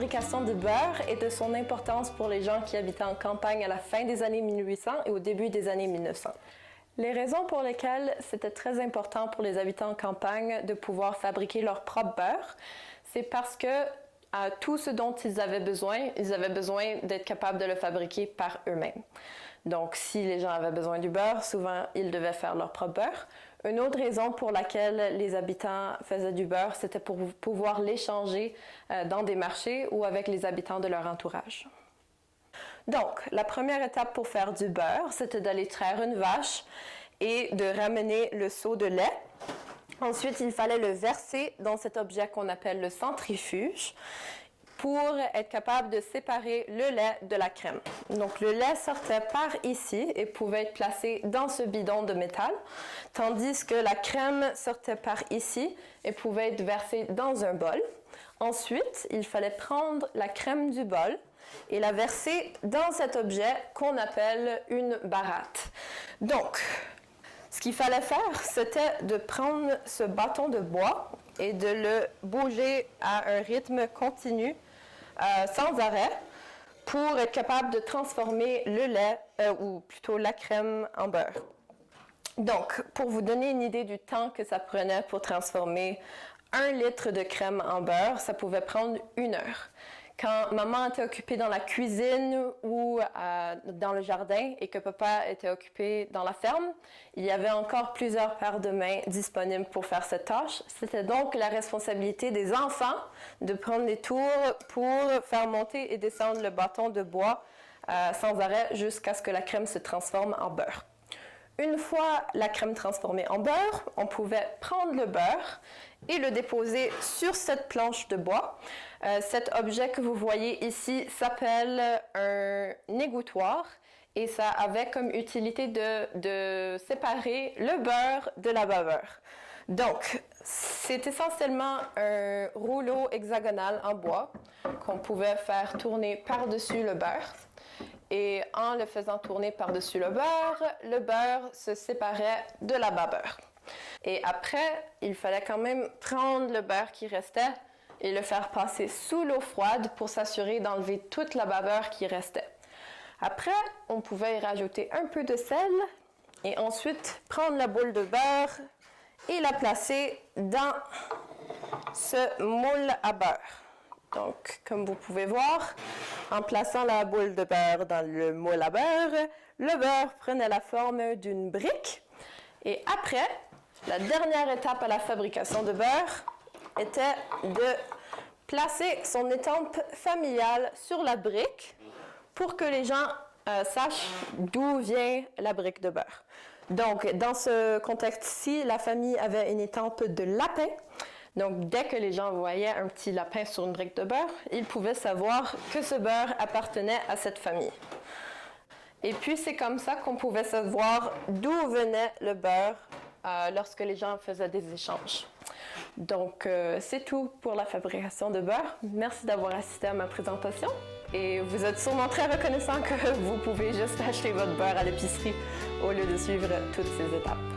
fabrication de beurre et de son importance pour les gens qui habitaient en campagne à la fin des années 1800 et au début des années 1900. Les raisons pour lesquelles c'était très important pour les habitants en campagne de pouvoir fabriquer leur propre beurre, c'est parce que tout ce dont ils avaient besoin d'être capables de le fabriquer par eux-mêmes. Donc, si les gens avaient besoin du beurre, souvent, ils devaient faire leur propre beurre. Une autre raison pour laquelle les habitants faisaient du beurre, c'était pour pouvoir l'échanger dans des marchés ou avec les habitants de leur entourage. Donc, la première étape pour faire du beurre, c'était d'aller traire une vache et de ramener le seau de lait. Ensuite, il fallait le verser dans cet objet qu'on appelle le centrifuge pour être capable de séparer le lait de la crème. Donc, le lait sortait par ici et pouvait être placé dans ce bidon de métal, tandis que la crème sortait par ici et pouvait être versée dans un bol. Ensuite, il fallait prendre la crème du bol et la verser dans cet objet qu'on appelle une baratte. Donc, ce qu'il fallait faire, c'était de prendre ce bâton de bois et de le bouger à un rythme continu, sans arrêt, pour être capable de transformer le lait, ou plutôt la crème, en beurre. Donc, pour vous donner une idée du temps que ça prenait pour transformer 1 litre de crème en beurre, ça pouvait prendre 1 heure. Quand maman était occupée dans la cuisine ou dans le jardin et que papa était occupé dans la ferme, il y avait encore plusieurs paires de mains disponibles pour faire cette tâche. C'était donc la responsabilité des enfants de prendre des tours pour faire monter et descendre le bâton de bois sans arrêt jusqu'à ce que la crème se transforme en beurre. Une fois la crème transformée en beurre, on pouvait prendre le beurre et le déposer sur cette planche de bois. Cet objet que vous voyez ici s'appelle un égouttoir et ça avait comme utilité de séparer le beurre de la baveur. Donc, c'est essentiellement un rouleau hexagonal en bois qu'on pouvait faire tourner par-dessus le beurre. Et en le faisant tourner par-dessus le beurre se séparait de la baveur. Et après, il fallait quand même prendre le beurre qui restait et le faire passer sous l'eau froide pour s'assurer d'enlever toute la baveur qui restait. Après, on pouvait y rajouter un peu de sel et ensuite prendre la boule de beurre et la placer dans ce moule à beurre. Donc, comme vous pouvez voir, en plaçant la boule de beurre dans le moule à beurre, le beurre prenait la forme d'une brique. Et après, la dernière étape à la fabrication de beurre était de placer son étampe familiale sur la brique pour que les gens sachent d'où vient la brique de beurre. Donc, dans ce contexte-ci, la famille avait une étampe de lapin. Donc, dès que les gens voyaient un petit lapin sur une brique de beurre, ils pouvaient savoir que ce beurre appartenait à cette famille. Et puis, c'est comme ça qu'on pouvait savoir d'où venait le beurre lorsque les gens faisaient des échanges. Donc, c'est tout pour la fabrication de beurre. Merci d'avoir assisté à ma présentation. Et vous êtes sûrement très reconnaissant que vous pouvez juste acheter votre beurre à l'épicerie au lieu de suivre toutes ces étapes.